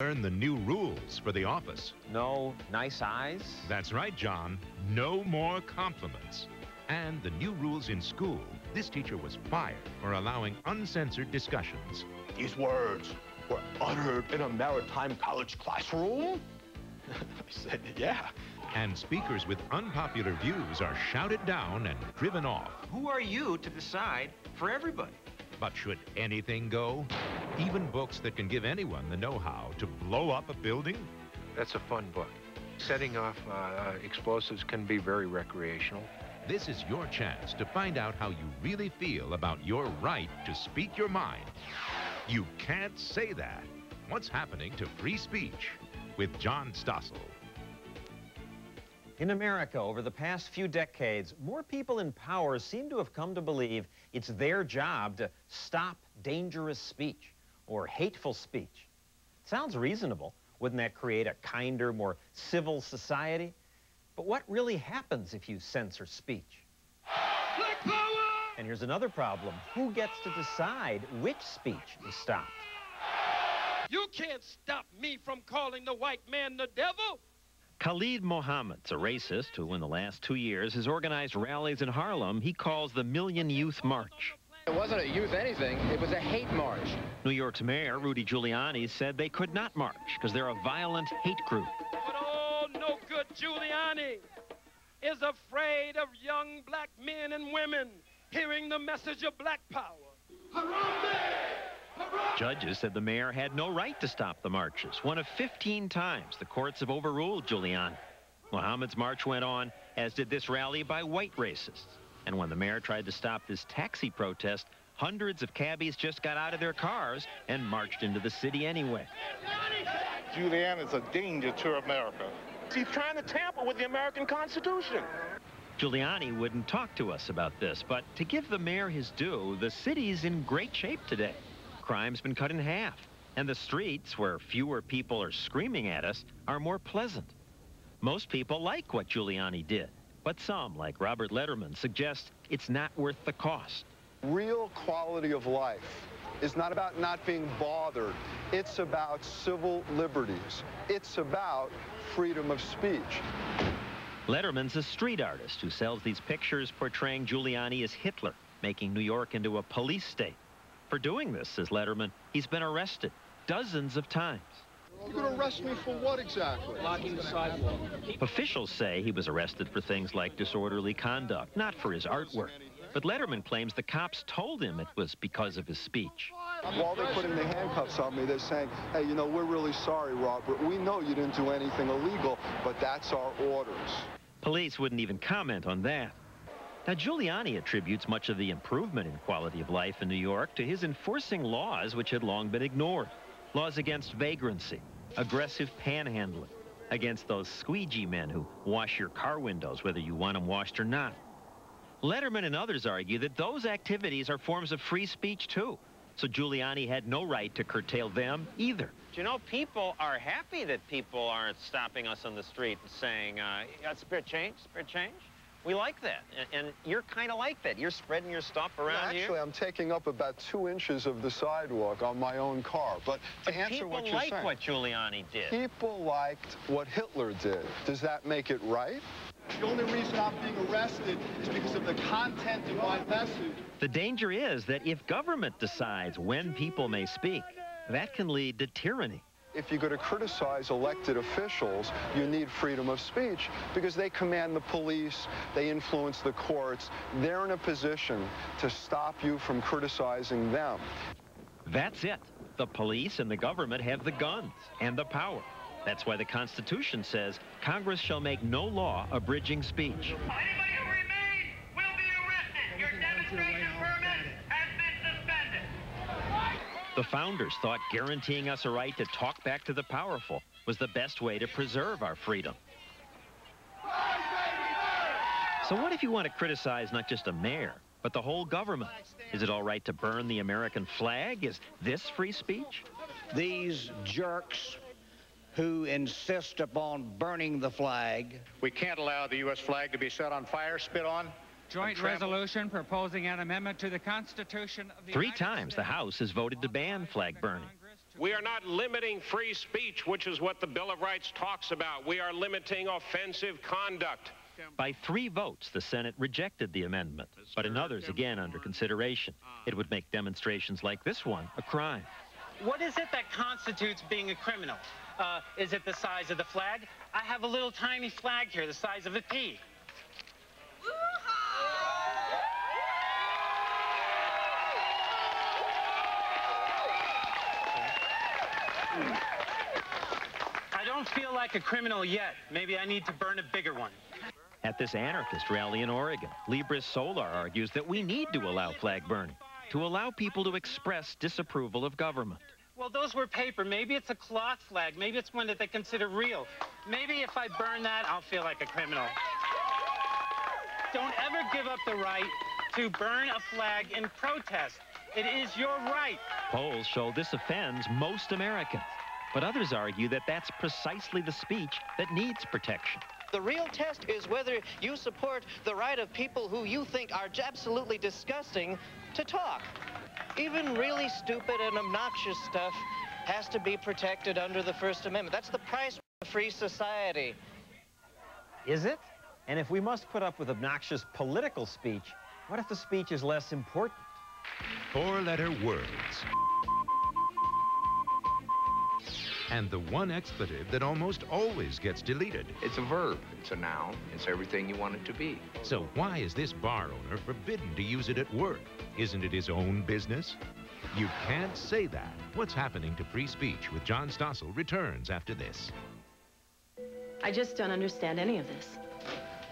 Learn the new rules for the office. No nice eyes? That's right, John. No more compliments. And the new rules in school. This teacher was fired for allowing uncensored discussions. These words were uttered in a maritime college classroom? I said, yeah. And speakers with unpopular views are shouted down and driven off. Who are you to decide for everybody? But should anything go? Even books that can give anyone the know-how to blow up a building? That's a fun book. Setting off explosives can be very recreational. This is your chance to find out how you really feel about your right to speak your mind. You can't say that. What's happening to free speech? With John Stossel. In America, over the past few decades, more people in power seem to have come to believe it's their job to stop dangerous speech or hateful speech. Sounds reasonable. Wouldn't that create a kinder, more civil society? But what really happens if you censor speech? Black power! And here's another problem. Who gets to decide which speech is stopped? You can't stop me from calling the white man the devil. Khalid Mohammed's a racist who, in the last 2 years, has organized rallies in Harlem he calls the Million Youth March. It wasn't a youth anything, it was a hate march. New York's mayor, Rudy Giuliani, said they could not march because they're a violent hate group. But oh, no good Giuliani is afraid of young black men and women hearing the message of black power. Harambe! Judges said the mayor had no right to stop the marches. One of 15 times the courts have overruled Giuliani. Mohammed's march went on, as did this rally by white racists. And when the mayor tried to stop this taxi protest, hundreds of cabbies just got out of their cars and marched into the city anyway. Giuliani is a danger to America. He's trying to tamper with the American Constitution. Giuliani wouldn't talk to us about this, but to give the mayor his due, the city's in great shape today. Crime's been cut in half, and the streets, where fewer people are screaming at us, are more pleasant. Most people like what Giuliani did, but some, like Robert Letterman, suggest it's not worth the cost. Real quality of life is not about not being bothered. It's about civil liberties. It's about freedom of speech. Letterman's a street artist who sells these pictures portraying Giuliani as Hitler, making New York into a police state. For doing this, says Letterman, he's been arrested dozens of times. You're going to arrest me for what exactly? Blocking the sidewalk. Officials say he was arrested for things like disorderly conduct, not for his artwork. But Letterman claims the cops told him it was because of his speech. While they're putting the handcuffs on me, they're saying, hey, you know, we're really sorry, Robert. We know you didn't do anything illegal, but that's our orders. Police wouldn't even comment on that. Now, Giuliani attributes much of the improvement in quality of life in New York to his enforcing laws which had long been ignored. Laws against vagrancy, aggressive panhandling, against those squeegee men who wash your car windows whether you want them washed or not. Letterman and others argue that those activities are forms of free speech, too. So Giuliani had no right to curtail them either. You know, people are happy that people aren't stopping us on the street and saying, spare change, spare change. We like that, and you're kind of like that. You're spreading your stuff around here. Actually, I'm taking up about 2 inches of the sidewalk on my own car. But to answer what you're saying, people like what Giuliani did. People liked what Hitler did. Does that make it right? The only reason I'm being arrested is because of the content of my message. The danger is that if government decides when people may speak, that can lead to tyranny. If you're going to criticize elected officials, you need freedom of speech because they command the police, they influence the courts. They're in a position to stop you from criticizing them. That's it. The police and the government have the guns and the power. That's why the Constitution says Congress shall make no law abridging speech. Anybody who remains will be arrested. Your demonstration permit has been suspended. The founders thought guaranteeing us a right to talk back to the powerful was the best way to preserve our freedom. So what if you want to criticize not just a mayor, but the whole government? Is it all right to burn the American flag? Is this free speech? These jerks who insist upon burning the flag. We can't allow the U.S. flag to be set on fire, spit on. Joint resolution proposing an amendment to the Constitution of the Three times the House has voted to ban flag burning. We are not limiting free speech, which is what the Bill of Rights talks about. We are limiting offensive conduct. By 3 votes, the Senate rejected the amendment, but in others, again under consideration. It would make demonstrations like this one a crime. What is it that constitutes being a criminal? Is it the size of the flag? I have a little tiny flag here, the size of a pea. I don't feel like a criminal yet. Maybe I need to burn a bigger one. At this anarchist rally in Oregon, Libris Solar argues that we need to allow flag burning, to allow people to express disapproval of government. Well, those were paper. Maybe it's a cloth flag. Maybe it's one that they consider real. Maybe if I burn that, I'll feel like a criminal. Don't ever give up the right to burn a flag in protest. It is your right. Polls show this offends most Americans, but others argue that that's precisely the speech that needs protection. The real test is whether you support the right of people who you think are absolutely disgusting to talk. Even really stupid and obnoxious stuff has to be protected under the First Amendment. That's the price of a free society. Is it? And if we must put up with obnoxious political speech, what if the speech is less important? 4-letter words. And the one expletive that almost always gets deleted. It's a verb. It's a noun. It's everything you want it to be. So why is this bar owner forbidden to use it at work? Isn't it his own business? You can't say that. What's happening to free speech with John Stossel returns after this. I just don't understand any of this.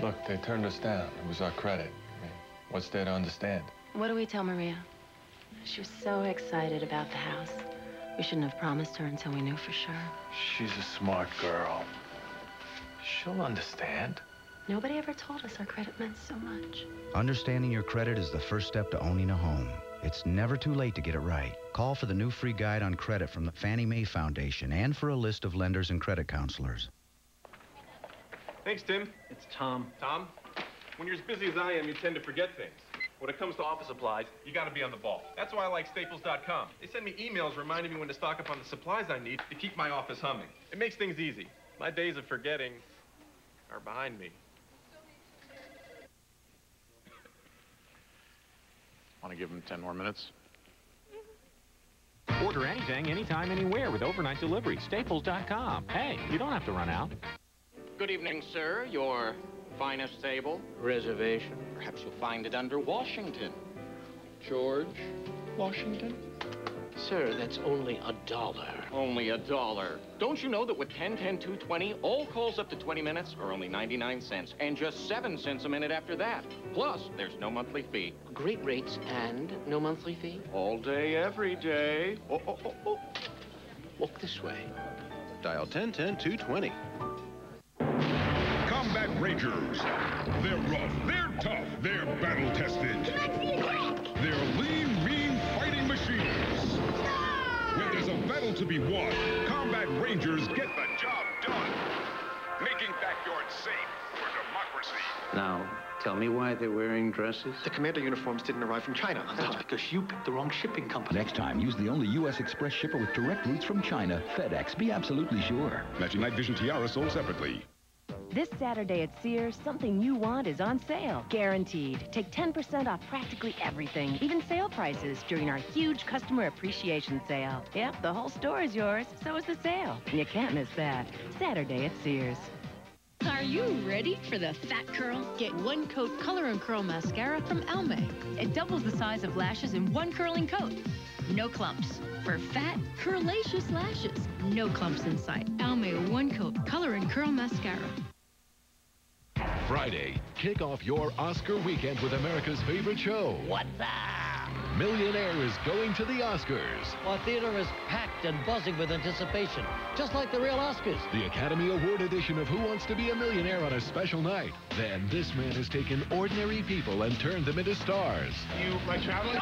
Look, they turned us down. It was our credit. I mean, what's there to understand? What do we tell Maria? She was so excited about the house. We shouldn't have promised her until we knew for sure. She's a smart girl. She'll understand. Nobody ever told us our credit meant so much. Understanding your credit is the first step to owning a home. It's never too late to get it right. Call for the new free guide on credit from the Fannie Mae Foundation and for a list of lenders and credit counselors. Thanks, Tim. It's Tom. Tom, when you're as busy as I am, you tend to forget things. When it comes to office supplies, you got to be on the ball. That's why I like Staples.com. They send me emails reminding me when to stock up on the supplies I need to keep my office humming. It makes things easy. My days of forgetting are behind me. Want to give him 10 more minutes? Order anything, anytime, anywhere with overnight delivery. Staples.com. Hey, you don't have to run out. Good evening, sir. Your finest table? Reservation. Perhaps you'll find it under Washington. George Washington? Sir, that's only $1. Only $1. Don't you know that with 10-10-220, all calls up to 20 minutes are only 99 cents, and just 7 cents a minute after that. Plus, there's no monthly fee. Great rates and no monthly fee? All day, every day. Oh, oh, oh, oh. Walk this way. Dial 10-10-220. Combat Rangers. They're rough, they're tough, they're battle-tested. They're lean, mean fighting machines. When there's a battle to be won, Combat Rangers get the job done. Making backyards safe for democracy. Now, tell me why they're wearing dresses. The commander uniforms didn't arrive from China. That's because you picked the wrong shipping company. Next time, use the only U.S. Express shipper with direct routes from China, FedEx. Be absolutely sure. Matching night vision tiara sold separately. This Saturday at Sears, something you want is on sale. Guaranteed. Take 10% off practically everything, even sale prices, during our huge customer appreciation sale. Yep, the whole store is yours, so is the sale. You can't miss that. Saturday at Sears. Are you ready for the fat curl? Get One Coat Color and Curl Mascara from Almay. It doubles the size of lashes in one curling coat. No clumps. For fat, curlaceous lashes. No clumps in sight. Almay One Coat Color and Curl Mascara. Friday, kick off your Oscar weekend with America's favorite show. What's up? Millionaire is going to the Oscars. Our theater is packed and buzzing with anticipation, just like the real Oscars. The Academy Award edition of Who Wants to Be a Millionaire on a special night. Then this man has taken ordinary people and turned them into stars. You like traveling?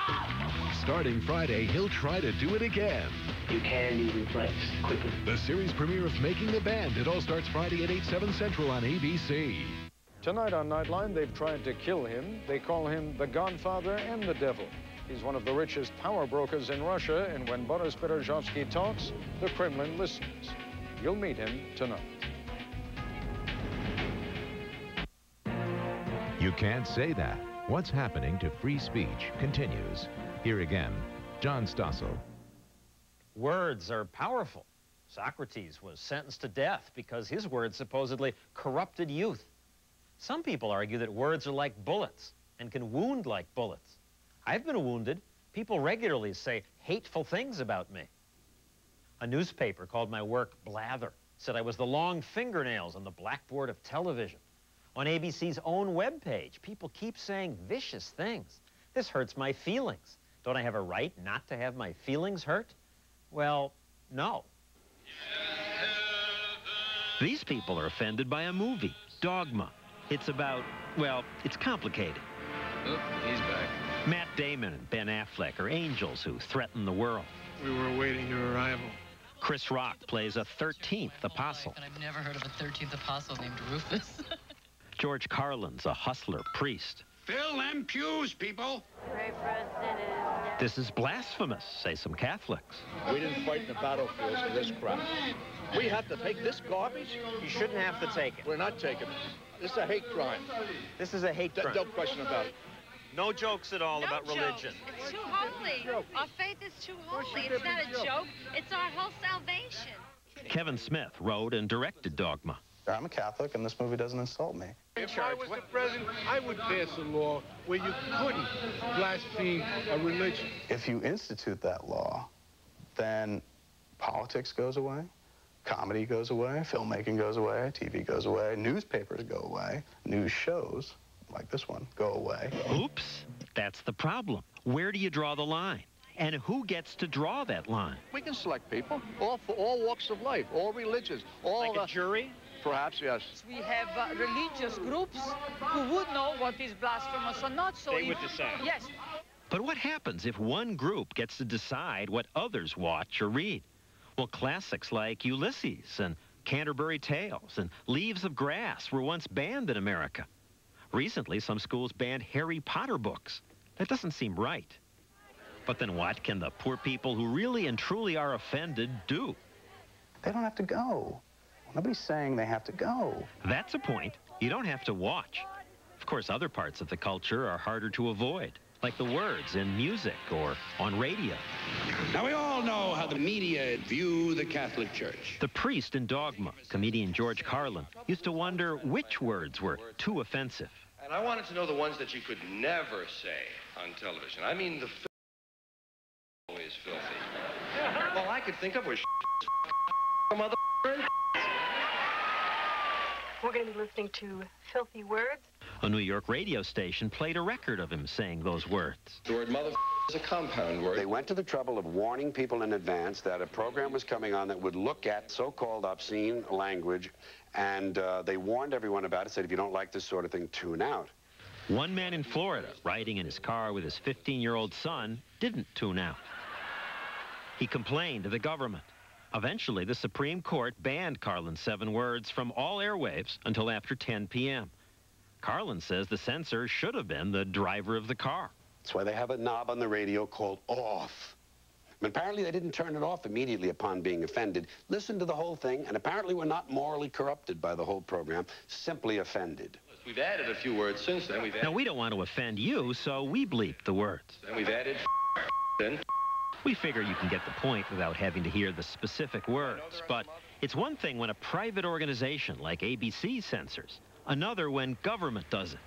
Starting Friday, he'll try to do it again. You can be replaced quickly. The series premiere of Making the Band. It all starts Friday at 8/7 Central on ABC. Tonight on Nightline, they've tried to kill him. They call him the Godfather and the Devil. He's one of the richest power brokers in Russia, and when Boris Berezovsky talks, the Kremlin listens. You'll meet him tonight. You can't say that. What's happening to free speech continues. Here again, John Stossel. Words are powerful. Socrates was sentenced to death because his words supposedly corrupted youth. Some people argue that words are like bullets and can wound like bullets. I've been wounded. People regularly say hateful things about me. A newspaper called my work blather, said I was the long fingernails on the blackboard of television. On ABC's own webpage, people keep saying vicious things. This hurts my feelings. Don't I have a right not to have my feelings hurt? Well, no. These people are offended by a movie, Dogma. It's about, well, it's complicated. Oh, he's back. Matt Damon and Ben Affleck are angels who threaten the world. We were awaiting your arrival. Chris Rock plays a 13th apostle. And I've never heard of a 13th apostle named Rufus. George Carlin's a hustler priest. Fill them pews, people. This is blasphemous, say some Catholics. We didn't fight in the battlefields for this crap. We have to take this garbage? You shouldn't have to take it. We're not taking it. This is a hate crime. This is a hate crime. No question about it. No jokes at all about religion. It's too holy. Our faith is too holy. It's not a joke. It's our whole salvation. Kevin Smith wrote and directed Dogma. I'm a Catholic, and this movie doesn't insult me. If I was the president, I would pass a law where you couldn't blaspheme a religion. If you institute that law, then politics goes away, comedy goes away, filmmaking goes away, TV goes away, newspapers go away, news shows, like this one, go away. Oops, that's the problem. Where do you draw the line? And who gets to draw that line? We can select people, all for all walks of life, all religions, all... Like a jury? Perhaps, yes. We have religious groups who would know what is blasphemous or not. So they would decide. Yes. But what happens if one group gets to decide what others watch or read? Well, classics like Ulysses and Canterbury Tales and Leaves of Grass were once banned in America. Recently, some schools banned Harry Potter books. That doesn't seem right. But then what can the poor people who really and truly are offended do? They don't have to go. Nobody's saying they have to go. That's a point. You don't have to watch. Of course, other parts of the culture are harder to avoid, like the words in music or on radio. Now, we all know how the media view the Catholic Church. The priest in Dogma, comedian George Carlin, used to wonder which words were too offensive. And I wanted to know the ones that you could never say on television. I mean, the always filthy. All I could think of was mother. We're going to be listening to filthy words. A New York radio station played a record of him saying those words. The word mother is a compound word. They went to the trouble of warning people in advance that a program was coming on that would look at so-called obscene language, and they warned everyone about it, said if you don't like this sort of thing, tune out. One man in Florida, riding in his car with his 15-year-old son, didn't tune out. He complained to the government. Eventually, the Supreme Court banned Carlin's 7 words from all airwaves until after 10 p.m. Carlin says the censor should have been the driver of the car. That's why they have a knob on the radio called off. But apparently they didn't turn it off immediately upon being offended. Listened to the whole thing, and apparently were not morally corrupted by the whole program, simply offended. We've added a few words since then. Now, we don't want to offend you, so we bleep the words. Then we've added in. We figure you can get the point without having to hear the specific words. But it's one thing when a private organization like ABC censors, another when government does it.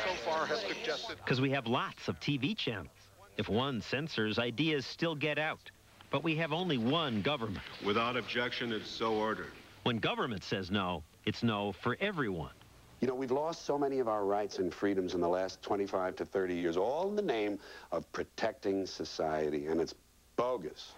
So far has suggested... Because we have lots of TV channels. If one censors, ideas still get out. But we have only one government. Without objection, it's so ordered. When government says no, it's no for everyone. You know, we've lost so many of our rights and freedoms in the last 25 to 30 years, all in the name of protecting society, and it's bogus.